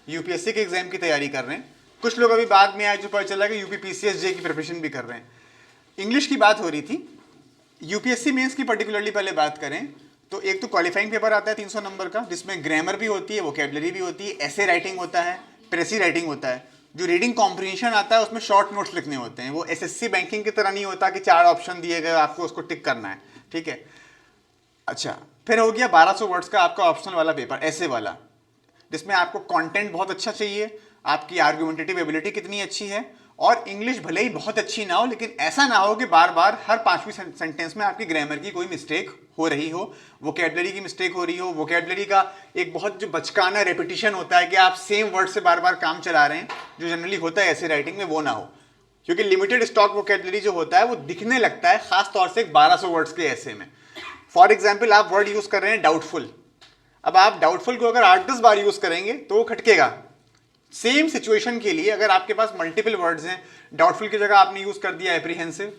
UPSC के exam की तैयारी कर रहे हैं, कुछ लोग अभी बाद में आए जो पता चला कि यूपी पीसीएस जे की प्रिपरेशन भी कर रहे हैं। इंग्लिश की बात हो रही थी, यूपीएससी मेंस की पर्टिकुलरली पहले बात करें तो एक तो क्वालिफाइंग पेपर आता है 300 नंबर का, जिसमें ग्रामर भी होती है, वोकेबलरी भी होती है, ऐसे राइटिंग होता है, प्रेसी राइटिंग होता है। जो रीडिंग कॉम्प्रिहेंशन आता है उसमें शॉर्ट नोट्स लिखने होते हैं, वो एसएससी बैंकिंग की तरह नहीं होता कि 4 ऑप्शन दिए गए आपको उसको टिक करना है, ठीक है। अच्छा, फिर हो गया 1200 वर्ड्स का आपका ऑप्शनल वाला पेपर, ऐसे वाला, जिसमें आपको कंटेंट बहुत अच्छा चाहिए, आपकी आर्गुमेंटेटिव एबिलिटी कितनी अच्छी है, और इंग्लिश भले ही बहुत अच्छी ना हो लेकिन ऐसा ना हो कि बार बार हर 5वीं सेंटेंस में आपकी ग्रामर की कोई मिस्टेक हो रही हो, वोकेबलरी की मिस्टेक हो रही हो, वोकेबलरी का एक बहुत जो बचकाना रेपिटिशन होता है कि आप सेम वर्ड से बार बार काम चला रहे हैं, जो जनरली होता है ऐसे राइटिंग में, वो ना हो। क्योंकि लिमिटेड स्टॉक वोकेबलरी जो होता है वो दिखने लगता है, खास तौर से 1200 वर्ड्स के ऐसे में। फॉर एग्जाम्पल आप वर्ड यूज कर रहे हैं डाउटफुल, अब आप डाउटफुल को अगर 8-10 बार यूज करेंगे तो वो खटकेगा। सेम सिचुएशन के लिए अगर आपके पास मल्टीपल वर्ड्स हैं, डाउटफुल की जगह आपने यूज कर दिया एप्रीहेंसिव,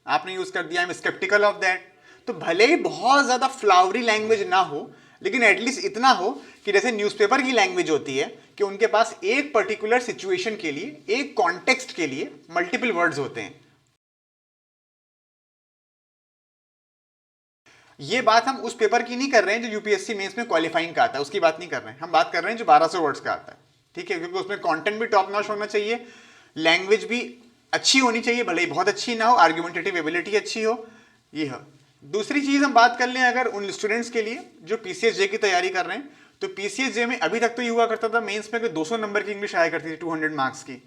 आपने यूज कर दिया I am sceptical of that, तो भले ही बहुत ज्यादा फ्लावरी लैंग्वेज ना हो लेकिन एटलीस्ट इतना हो कि जैसे न्यूज़पेपर की लैंग्वेज होती है कि उनके पास एक पर्टिकुलर सिचुएशन के लिए, एक कॉन्टेक्स्ट के लिए मल्टीपल वर्ड्स होते हैं। ये बात हम उस पेपर की नहीं कर रहे हैं जो यूपीएससी मेंस में क्वालिफाइंग का आता है, उसकी बात नहीं कर रहे हैं, हम बात कर रहे हैं जो 1200 वर्ड्स का आता है, ठीक है। क्योंकि उसमें कंटेंट भी टॉप नॉच होना चाहिए, लैंग्वेज भी अच्छी होनी चाहिए, भले ही बहुत अच्छी ना हो, आर्गुमेंटेटिव एबिलिटी अच्छी हो, ये है। दूसरी चीज हम बात कर लें अगर उन स्टूडेंट्स के लिए जो पीसीएस जे की तैयारी कर रहे हैं, तो पीसीएस जे में अभी तक तो ये हुआ करता था मेंस में कि 200 नंबर की इंग्लिश आया करती थी 200 मार्क्स की,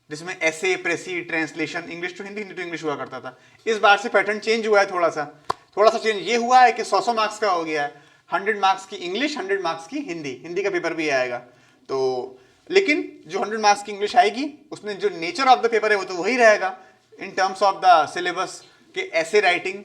जिसमें ऐसे, precis, translation, English to Hindi, Hindi to English हुआ करता था। इस बार से पैटर्न चेंज हुआ है, थोड़ा सा चेंज ये हुआ है कि 100 मार्क्स का हो गया है, 100 मार्क्स की इंग्लिश, 100 मार्क्स की हिंदी, हिंदी का पेपर भी आएगा। तो लेकिन जो 100 मार्क्स की इंग्लिश आएगी उसमें जो नेचर ऑफ द पेपर है वो तो वही रहेगा in terms of the syllabus के, ऐसे राइटिंग,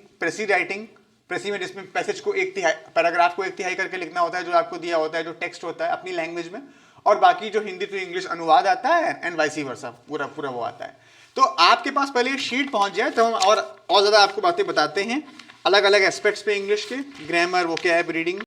प्रेसी में जिसमें पैसेज को 1/3, पैराग्राफ को 1/3 करके लिखना होता है जो आपको दिया होता है, जो टेक्स्ट होता है अपनी लैंग्वेज में, और बाकी जो हिंदी टू इंग्लिश अनुवाद आता है एंड वाइस वर्सा, पूरा पूरा वो आता है। तो आपके पास पहले शीट पहुंच जाए तो हम और ज़्यादा आपको बातें बताते हैं अलग अलग एस्पेक्ट्स पे इंग्लिश के, ग्रामर, वोकैब, रीडिंग।